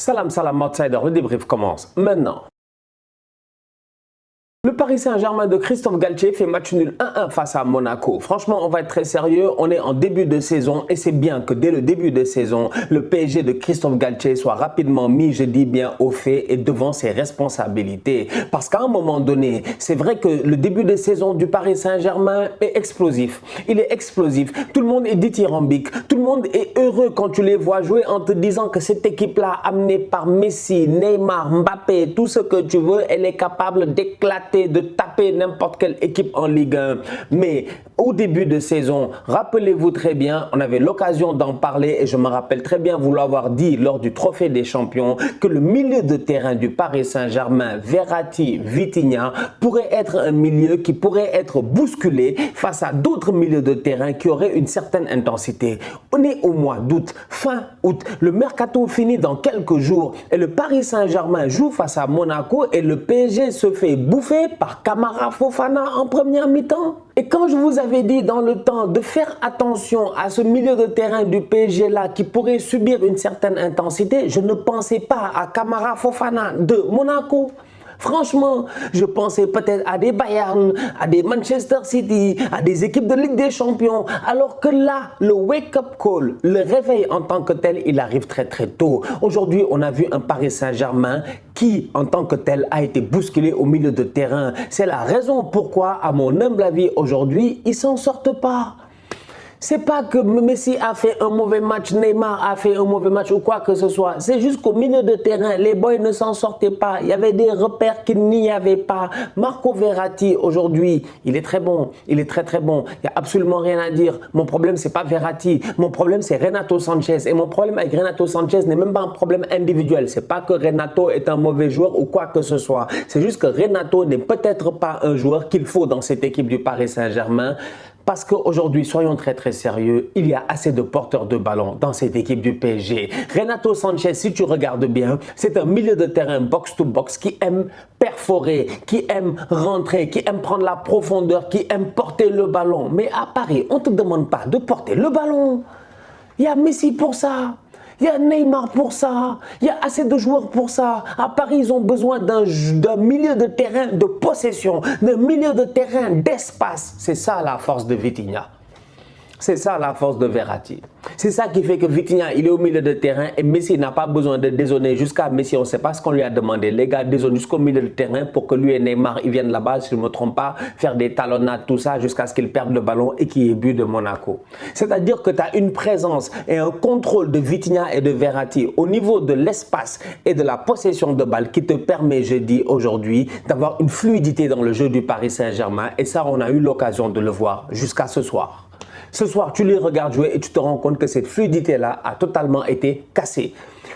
Salam, salam, outsider, le débrief commence maintenant. Le Paris Saint-Germain de Christophe Galtier fait match nul 1-1 face à Monaco. Franchement, on va être très sérieux. On est en début de saison et c'est bien que dès le début de saison, le PSG de Christophe Galtier soit rapidement mis, je dis bien, au fait et devant ses responsabilités. Parce qu'à un moment donné, c'est vrai que le début de saison du Paris Saint-Germain est explosif. Il est explosif. Tout le monde est dithyrambique. Tout le monde est heureux quand tu les vois jouer en te disant que cette équipe-là, amenée par Messi, Neymar, Mbappé, tout ce que tu veux, elle est capable d'éclater, de taper n'importe quelle équipe en Ligue 1. Mais au début de saison, rappelez-vous très bien, on avait l'occasion d'en parler et je me rappelle très bien vous l'avoir dit lors du Trophée des Champions que le milieu de terrain du Paris Saint-Germain, Verratti, Vitinha, pourrait être un milieu qui pourrait être bousculé face à d'autres milieux de terrain qui auraient une certaine intensité. On est au mois d'août, fin août, le mercato finit dans quelques jours et le Paris Saint-Germain joue face à Monaco et le PSG se fait bouffer par Camara Fofana en première mi-temps. Et quand je vous avais dit dans le temps de faire attention à ce milieu de terrain du PSG là qui pourrait subir une certaine intensité, je ne pensais pas à Camara Fofana de Monaco. Franchement, je pensais peut-être à des Bayern, à des Manchester City, à des équipes de Ligue des Champions. Alors que là, le wake-up call, le réveil en tant que tel, il arrive très très tôt. Aujourd'hui, on a vu un Paris Saint-Germain qui, en tant que tel, a été bousculé au milieu de terrain. C'est la raison pourquoi, à mon humble avis, aujourd'hui, ils ne s'en sortent pas. C'est pas que Messi a fait un mauvais match, Neymar a fait un mauvais match ou quoi que ce soit. C'est juste qu'au milieu de terrain, les boys ne s'en sortaient pas. Il y avait des repères qu'il n'y avait pas. Marco Verratti, aujourd'hui, il est très bon. Il est très très bon. Il n'y a absolument rien à dire. Mon problème, c'est pas Verratti. Mon problème, c'est Renato Sanchez. Et mon problème avec Renato Sanchez n'est même pas un problème individuel. C'est pas que Renato est un mauvais joueur ou quoi que ce soit. C'est juste que Renato n'est peut-être pas un joueur qu'il faut dans cette équipe du Paris Saint-Germain. Parce qu'aujourd'hui, soyons très très sérieux, il y a assez de porteurs de ballon dans cette équipe du PSG. Renato Sanchez, si tu regardes bien, c'est un milieu de terrain box-to-box qui aime perforer, qui aime rentrer, qui aime prendre la profondeur, qui aime porter le ballon. Mais à Paris, on ne te demande pas de porter le ballon. Il y a Messi pour ça. Il y a Neymar pour ça, il y a assez de joueurs pour ça. À Paris, ils ont besoin d'un milieu de terrain de possession, d'un milieu de terrain d'espace. C'est ça la force de Vitinha. C'est ça la force de Verratti. C'est ça qui fait que Vitinha, il est au milieu de terrain et Messi n'a pas besoin de dézoner jusqu'à Messi. On ne sait pas ce qu'on lui a demandé. Les gars, dézone jusqu'au milieu de terrain pour que lui et Neymar, ils viennent là-bas, si je ne me trompe pas, faire des talonnades, tout ça, jusqu'à ce qu'ils perdent le ballon et qu'il y ait but de Monaco. C'est-à-dire que tu as une présence et un contrôle de Vitinha et de Verratti au niveau de l'espace et de la possession de balle qui te permet, je dis aujourd'hui, d'avoir une fluidité dans le jeu du Paris Saint-Germain. Et ça, on a eu l'occasion de le voir jusqu'à ce soir. Ce soir, tu les regardes jouer et tu te rends compte que cette fluidité-là a totalement été cassée.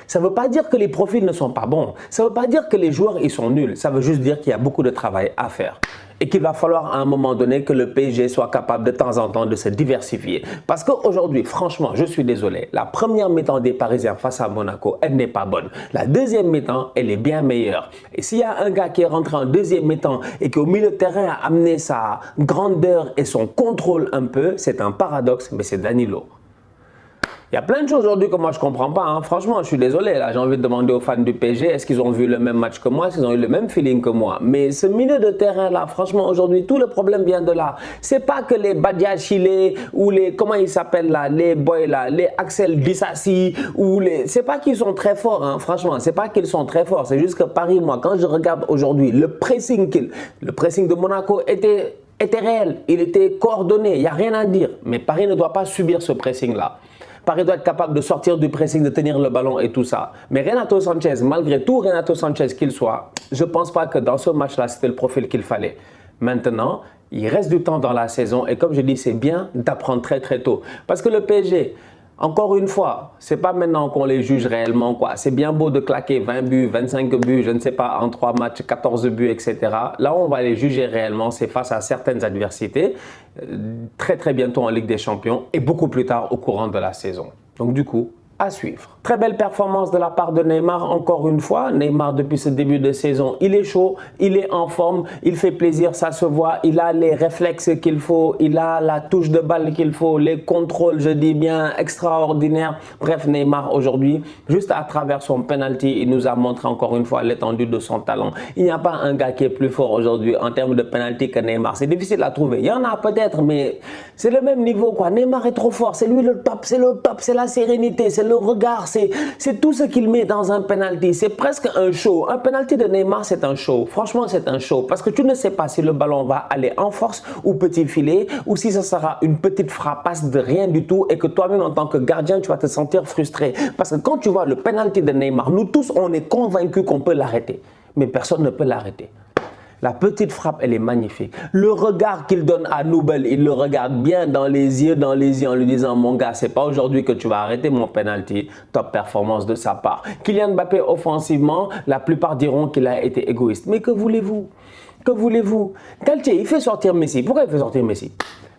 Ça ne veut pas dire que les profils ne sont pas bons. Ça ne veut pas dire que les joueurs ils sont nuls. Ça veut juste dire qu'il y a beaucoup de travail à faire. Et qu'il va falloir à un moment donné que le PSG soit capable de temps en temps de se diversifier. Parce qu'aujourd'hui, franchement, je suis désolé, la première mi-temps des Parisiens face à Monaco, elle n'est pas bonne. La deuxième mi-temps, elle est bien meilleure. Et s'il y a un gars qui est rentré en deuxième mi-temps et qui au milieu de terrain a amené sa grandeur et son contrôle un peu, c'est un paradoxe, mais c'est Danilo. Il y a plein de choses aujourd'hui que moi je ne comprends pas. Hein. Franchement, je suis désolé. Là, j'ai envie de demander aux fans du PSG, est-ce qu'ils ont vu le même match que moi, est-ce qu'ils ont eu le même feeling que moi. Mais ce milieu de terrain-là, franchement, aujourd'hui, tout le problème vient de là. C'est pas que les Badiachile ou les, comment ils s'appellent là, les boys là, les Axel Dissassi ou les... C'est pas qu'ils sont très forts, hein, franchement. C'est pas qu'ils sont très forts. C'est juste que Paris, moi, quand je regarde aujourd'hui, le pressing de Monaco était réel. Il était coordonné. Il n'y a rien à dire. Mais Paris ne doit pas subir ce pressing-là. Paris doit être capable de sortir du pressing, de tenir le ballon et tout ça. Mais Renato Sanchez, malgré tout Renato Sanchez qu'il soit, je ne pense pas que dans ce match-là, c'était le profil qu'il fallait. Maintenant, il reste du temps dans la saison et comme je dis, c'est bien d'apprendre très très tôt. Parce que le PSG, encore une fois, ce n'est pas maintenant qu'on les juge réellement. C'est bien beau de claquer 20 buts, 25 buts, je ne sais pas, en 3 matchs, 14 buts, etc. Là où on va les juger réellement, c'est face à certaines adversités, très très bientôt en Ligue des Champions et beaucoup plus tard au courant de la saison. Donc du coup, À suivre. Très belle performance de la part de Neymar, encore une fois. Neymar, depuis ce début de saison, il est chaud, il est en forme, il fait plaisir, ça se voit. Il a les réflexes qu'il faut, il a la touche de balle qu'il faut, les contrôles, je dis bien, extraordinaires. Bref, Neymar, aujourd'hui, juste à travers son penalty, il nous a montré encore une fois l'étendue de son talent. Il n'y a pas un gars qui est plus fort aujourd'hui en termes de penalty que Neymar. C'est difficile à trouver. Il y en a peut-être, mais c'est le même niveau, quoi. Neymar est trop fort, c'est lui le top, c'est la sérénité, c'est le regard, c'est tout ce qu'il met dans un penalty. C'est presque un show. Un penalty de Neymar, c'est un show. Franchement, c'est un show. Parce que tu ne sais pas si le ballon va aller en force ou petit filet, ou si ce sera une petite frappasse de rien du tout et que toi-même, en tant que gardien, tu vas te sentir frustré. Parce que quand tu vois le penalty de Neymar, nous tous, on est convaincus qu'on peut l'arrêter. Mais personne ne peut l'arrêter. La petite frappe, elle est magnifique. Le regard qu'il donne à Nubel, il le regarde bien dans les yeux en lui disant « Mon gars, c'est pas aujourd'hui que tu vas arrêter mon penalty. » Top performance de sa part. Kylian Mbappé, offensivement, la plupart diront qu'il a été égoïste. Mais que voulez-vous? Que voulez-vous? Galtier, il fait sortir Messi. Pourquoi il fait sortir Messi?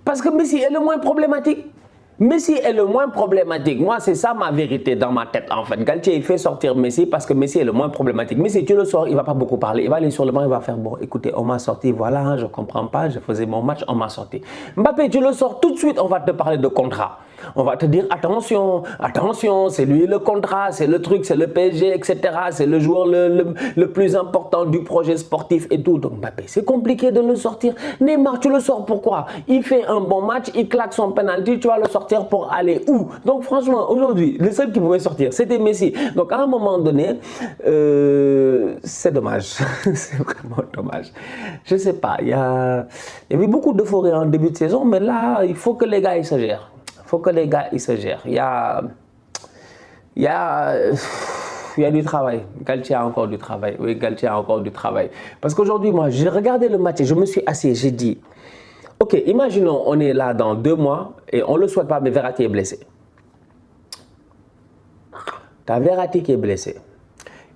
Parce que Messi est le moins problématique. Messi est le moins problématique. Moi, c'est ça ma vérité dans ma tête, en fait. Galtier, il fait sortir Messi parce que Messi est le moins problématique. Messi, tu le sors, il ne va pas beaucoup parler. Il va aller sur le banc, il va faire, bon, écoutez, on m'a sorti, voilà, je ne comprends pas, je faisais mon match, on m'a sorti. Mbappé, tu le sors tout de suite, on va te parler de contrat. On va te dire, attention, attention, c'est lui le contrat, c'est le truc, c'est le PSG, etc. C'est le joueur le plus important du projet sportif et tout. Donc Mbappé, c'est compliqué de le sortir. Neymar, tu le sors pourquoi? Il fait un bon match, il claque son penalty, tu vas le sortir pour aller où? Donc franchement, aujourd'hui, le seul qui pouvait sortir, c'était Messi. Donc à un moment donné, c'est dommage. C'est vraiment dommage. Je ne sais pas, il y avait beaucoup d'euphorie en début de saison, mais là, il faut que les gars ils se gèrent. Il faut que les gars ils se gèrent. Il y a du travail. Galtier a encore du travail. Oui, Galtier a encore du travail. Parce qu'aujourd'hui, moi, j'ai regardé le match et je me suis assis. J'ai dit, ok, imaginons, on est là dans 2 mois et on ne le souhaite pas, mais Verratti est blessé. Tu as Verratti qui est blessé.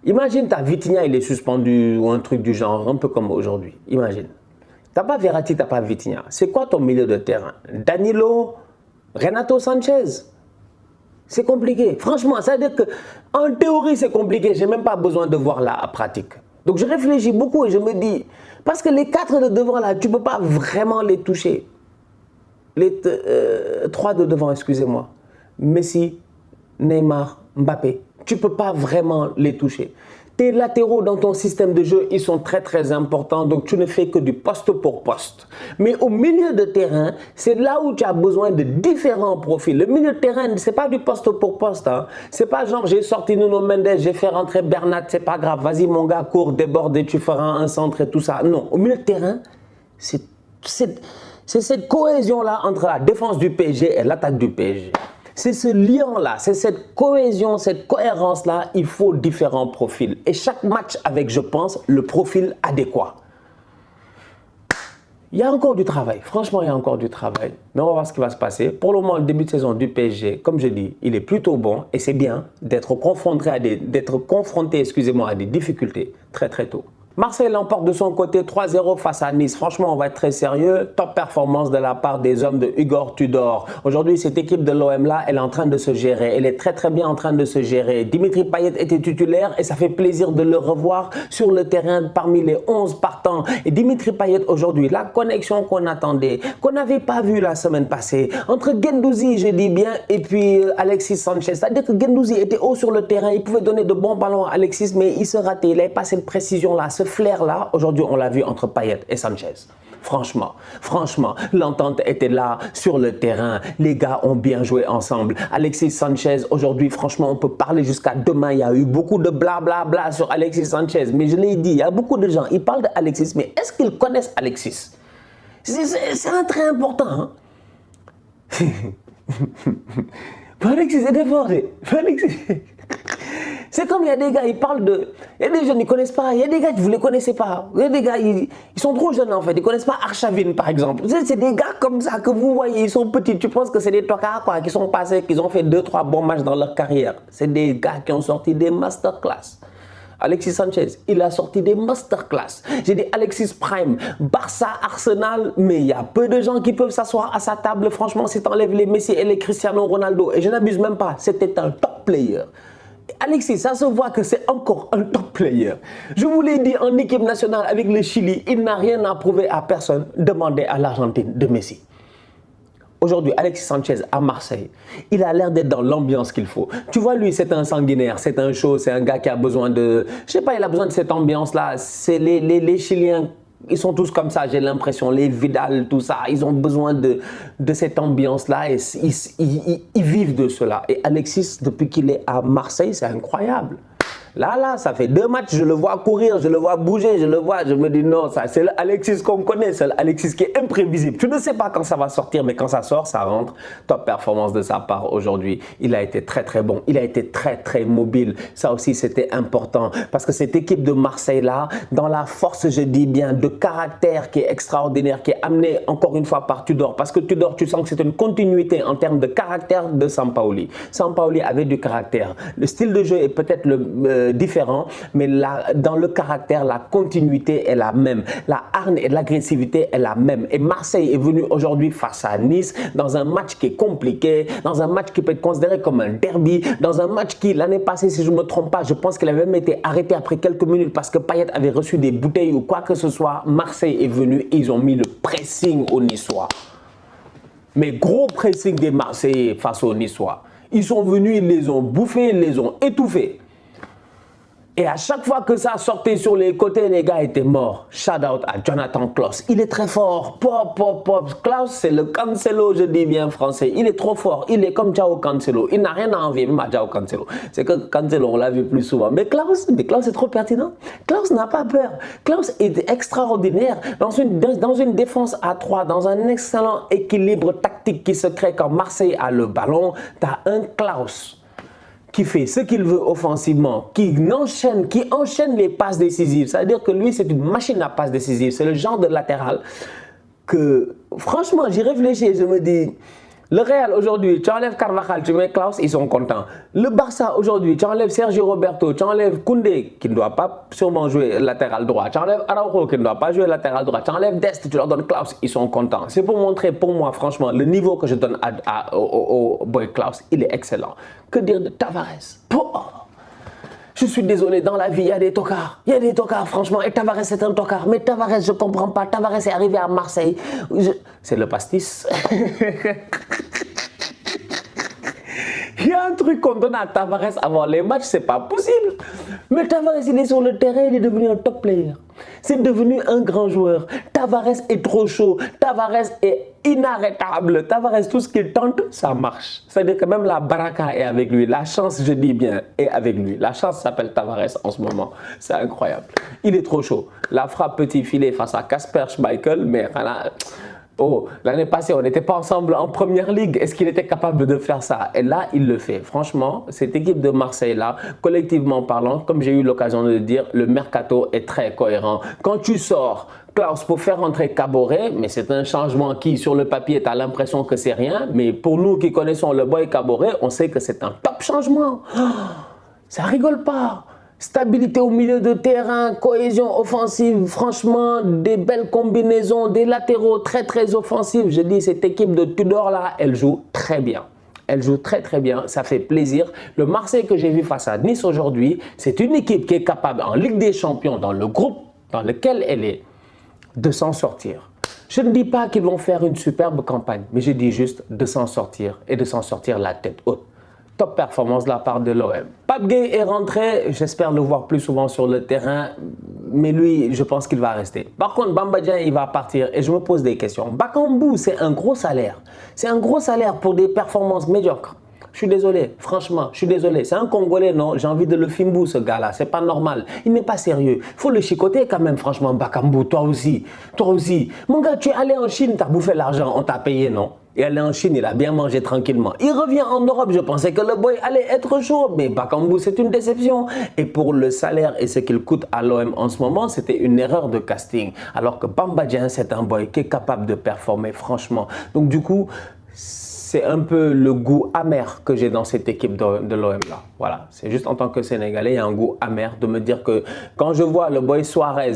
Imagine, ta Vitinha, il est suspendu ou un truc du genre, un peu comme aujourd'hui. Imagine. Tu n'as pas Verratti, tu n'as pas Vitinha. C'est quoi ton milieu de terrain? Danilo, Renato Sanchez. C'est compliqué. Franchement, ça veut dire qu'en théorie, c'est compliqué. Je n'ai même pas besoin de voir la pratique. Donc, je réfléchis beaucoup et je me dis, parce que les 4 de devant là, tu ne peux pas vraiment les toucher. Les 3 de devant, excusez-moi. Messi, Neymar, Mbappé. Tu ne peux pas vraiment les toucher. Tes latéraux dans ton système de jeu, ils sont très très importants, donc tu ne fais que du poste pour poste. Mais au milieu de terrain, c'est là où tu as besoin de différents profils. Le milieu de terrain, ce n'est pas du poste pour poste. Hein. Ce n'est pas genre j'ai sorti Nuno Mendes, j'ai fait rentrer Bernat, c'est pas grave, vas-y mon gars, cours, déborde et tu feras un centre et tout ça. Non, au milieu de terrain, c'est cette cohésion-là entre la défense du PSG et l'attaque du PSG. C'est ce lien-là, c'est cette cohésion, cette cohérence-là, il faut différents profils. Et chaque match avec, je pense, le profil adéquat. Il y a encore du travail, franchement, il y a encore du travail. Mais on va voir ce qui va se passer. Pour le moment, le début de saison du PSG, comme je dis, il est plutôt bon et c'est bien d'être confronté à des difficultés très très tôt. Marseille l'emporte de son côté 3-0 face à Nice. Franchement, on va être très sérieux. Top performance de la part des hommes de Igor Tudor. Aujourd'hui, cette équipe de l'OM là, elle est en train de se gérer. Elle est très très bien en train de se gérer. Dimitri Payet était titulaire et ça fait plaisir de le revoir sur le terrain parmi les 11 partants. Et Dimitri Payet aujourd'hui, la connexion qu'on attendait, qu'on n'avait pas vue la semaine passée, entre Guendouzi, je dis bien, et puis Alexis Sanchez. C'est-à-dire que Guendouzi était haut sur le terrain, il pouvait donner de bons ballons à Alexis, mais il se ratait. Il n'avait pas cette précision là, ce flair-là, aujourd'hui, on l'a vu entre Payet et Sanchez. Franchement, l'entente était là sur le terrain. Les gars ont bien joué ensemble. Alexis Sanchez, aujourd'hui, franchement, on peut parler jusqu'à demain. Il y a eu beaucoup de blablabla sur Alexis Sanchez. Mais je l'ai dit, il y a beaucoup de gens, ils parlent d'Alexis, mais est-ce qu'ils connaissent Alexis? C'est un très important. Hein? Alexis est défendé. C'est comme il y a des gars, ils parlent de... Il y a des jeunes, ils ne connaissent pas. Il y a des gars, vous ne les connaissez pas. Il y a des gars, ils sont trop jeunes en fait. Ils ne connaissent pas Arshavin par exemple. C'est des gars comme ça que vous voyez, ils sont petits. Tu penses que c'est des tocards quoi, qui sont passés, qui ont fait 2-3 bons matchs dans leur carrière. C'est des gars qui ont sorti des masterclass. Alexis Sanchez, il a sorti des masterclass. J'ai dit Alexis Prime, Barça, Arsenal, mais il y a peu de gens qui peuvent s'asseoir à sa table. Franchement, si tu enlèves les Messi et les Cristiano Ronaldo, et je n'abuse même pas, c'était un top player. Alexis, ça se voit que c'est encore un top player. Je vous l'ai dit, en équipe nationale avec le Chili, il n'a rien à prouver à personne. Demandez à l'Argentine de Messi. Aujourd'hui, Alexis Sanchez à Marseille, il a l'air d'être dans l'ambiance qu'il faut. Tu vois, lui, c'est un sanguinaire, c'est un show, c'est un gars qui a besoin de... Je sais pas, il a besoin de cette ambiance-là. C'est les Chiliens, ils sont tous comme ça, j'ai l'impression. Les Vidal, tout ça, ils ont besoin de cette ambiance-là et ils vivent de cela. Et Alexis, depuis qu'il est à Marseille, c'est incroyable. Là, ça fait 2 matchs, je le vois courir, je le vois bouger, je me dis non, ça c'est l'Alexis qu'on connaît, c'est l'Alexis qui est imprévisible. Tu ne sais pas quand ça va sortir, mais quand ça sort, ça rentre. Top performance de sa part aujourd'hui. Il a été très très bon, il a été très très mobile. Ça aussi c'était important parce que cette équipe de Marseille là, dans la force, je dis bien, de caractère qui est extraordinaire, qui est amenée encore une fois par Tudor. Parce que Tudor, tu sens que c'est une continuité en termes de caractère de Sampaoli. Sampaoli avait du caractère. Le style de jeu est peut-être différent, mais dans le caractère, la continuité est la même. La hargne et l'agressivité est la même. Et Marseille est venu aujourd'hui face à Nice dans un match qui est compliqué, dans un match qui peut être considéré comme un derby, dans un match qui, l'année passée, si je ne me trompe pas, je pense qu'il avait même été arrêté après quelques minutes parce que Payet avait reçu des bouteilles ou quoi que ce soit. Marseille est venu et ils ont mis le pressing aux Niçois. Mais gros pressing des Marseillais face aux Niçois. Ils sont venus, ils les ont bouffés, ils les ont étouffés. Et à chaque fois que ça sortait sur les côtés, les gars étaient morts. Shout out à Jonathan Klaus. Il est très fort. Pop. Klaus, c'est le Cancelo, je dis bien français. Il est trop fort. Il est comme João Cancelo. Il n'a rien à envier, même à João Cancelo. C'est que Cancelo, on l'a vu plus souvent. Mais Klaus est trop pertinent. Klaus n'a pas peur. Klaus est extraordinaire dans une défense à 3, dans un excellent équilibre tactique qui se crée quand Marseille a le ballon. Tu as un Klaus qui fait ce qu'il veut offensivement, qui enchaîne les passes décisives. C'est-à-dire que lui, c'est une machine à passes décisives. C'est le genre de latéral que, franchement, j'y réfléchis, je me dis, le Real aujourd'hui, tu enlèves Carvajal, tu mets Klaus, ils sont contents. Le Barça aujourd'hui, tu enlèves Sergio Roberto, tu enlèves Koundé, qui ne doit pas sûrement jouer latéral droit, tu enlèves Araujo, qui ne doit pas jouer latéral droit, tu enlèves Dest, tu leur donnes Klaus, ils sont contents. C'est pour montrer, pour moi, franchement, le niveau que je donne au boy Klaus, il est excellent. Que dire de Tavares? Je suis désolé, dans la vie, il y a des tocards. Il y a des tocards, franchement. Et Tavares, c'est un tocard. Mais Tavares, je ne comprends pas. Tavares est arrivé à Marseille. C'est le pastis. Il y a un truc qu'on donne à Tavares avant les matchs, c'est pas possible. Mais Tavares, il est sur le terrain, il est devenu un top player. C'est devenu un grand joueur. Tavares est trop chaud. Tavares est inarrêtable. Tavares, tout ce qu'il tente, ça marche. C'est-à-dire que même la baraka est avec lui. La chance, je dis bien, est avec lui. La chance s'appelle Tavares en ce moment. C'est incroyable. Il est trop chaud. La frappe petit filet face à Kasper Schmeichel, mais voilà. Oh, l'année passée, on n'était pas ensemble en première ligue. Est-ce qu'il était capable de faire ça? Et là, il le fait. Franchement, cette équipe de Marseille-là, collectivement parlant, comme j'ai eu l'occasion de le dire, le mercato est très cohérent. Quand tu sors Klaus pour faire entrer Caboret, mais c'est un changement qui, sur le papier, tu as l'impression que c'est rien. Mais pour nous qui connaissons le boy Caboret, on sait que c'est un top changement. Oh, ça rigole pas. Stabilité au milieu de terrain, cohésion offensive, franchement, des belles combinaisons, des latéraux très très offensifs. Je dis, cette équipe de Tudor là, elle joue très bien. Elle joue très très bien, ça fait plaisir. Le Marseille que j'ai vu face à Nice aujourd'hui, c'est une équipe qui est capable en Ligue des Champions, dans le groupe dans lequel elle est, de s'en sortir. Je ne dis pas qu'ils vont faire une superbe campagne, mais je dis juste de s'en sortir et de s'en sortir la tête haute. Top performance de la part de l'OM. Pape Gueye est rentré, j'espère le voir plus souvent sur le terrain, mais lui, je pense qu'il va rester. Par contre, Bamba Dieng, il va partir et je me pose des questions. Bakambu, c'est un gros salaire. C'est un gros salaire pour des performances médiocres. Je suis désolé, franchement, je suis désolé. C'est un Congolais, non? J'ai envie de le fimbou, ce gars-là. C'est pas normal. Il n'est pas sérieux. Il faut le chicoter quand même, franchement, Bakambu. Toi aussi. Toi aussi. Mon gars, tu es allé en Chine, tu as bouffé l'argent, on t'a payé, non? Et aller en Chine, il a bien mangé tranquillement. Il revient en Europe, je pensais que le boy allait être chaud, mais Bakambu, c'est une déception. Et pour le salaire et ce qu'il coûte à l'OM en ce moment, c'était une erreur de casting. Alors que Bamba Dieng, c'est un boy qui est capable de performer, franchement. Donc du coup, c'est un peu le goût amer que j'ai dans cette équipe de l'OM là. Voilà, c'est juste en tant que Sénégalais, il y a un goût amer de me dire que quand je vois le boy Suarez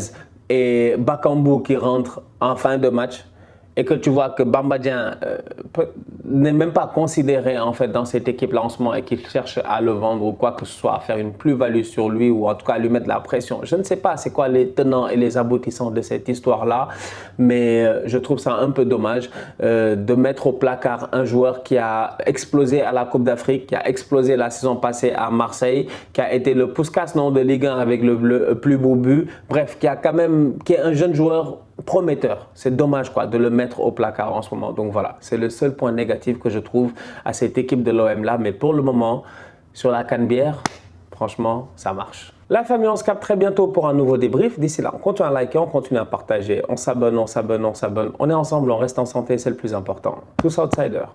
et Bakambu qui rentrent en fin de match, et que tu vois que Bamba Dieng n'est même pas considéré en fait dans cette équipe-là en ce moment et qu'il cherche à le vendre ou quoi que ce soit, à faire une plus-value sur lui ou en tout cas à lui mettre de la pression. Je ne sais pas c'est quoi les tenants et les aboutissants de cette histoire-là, mais je trouve ça un peu dommage de mettre au placard un joueur qui a explosé à la Coupe d'Afrique, qui a explosé la saison passée à Marseille, qui a été le Puskas de Ligue 1 avec le plus beau but, bref, qui est un jeune joueur prometteur. C'est dommage quoi de le mettre au placard en ce moment. Donc voilà, c'est le seul point négatif que je trouve à cette équipe de l'OM là. Mais pour le moment, sur la Canebière, franchement, ça marche. La famille, on se capte très bientôt pour un nouveau débrief. D'ici là, on continue à liker, on continue à partager. On s'abonne, on s'abonne, on s'abonne. On est ensemble, on reste en santé, c'est le plus important. Tous outsiders.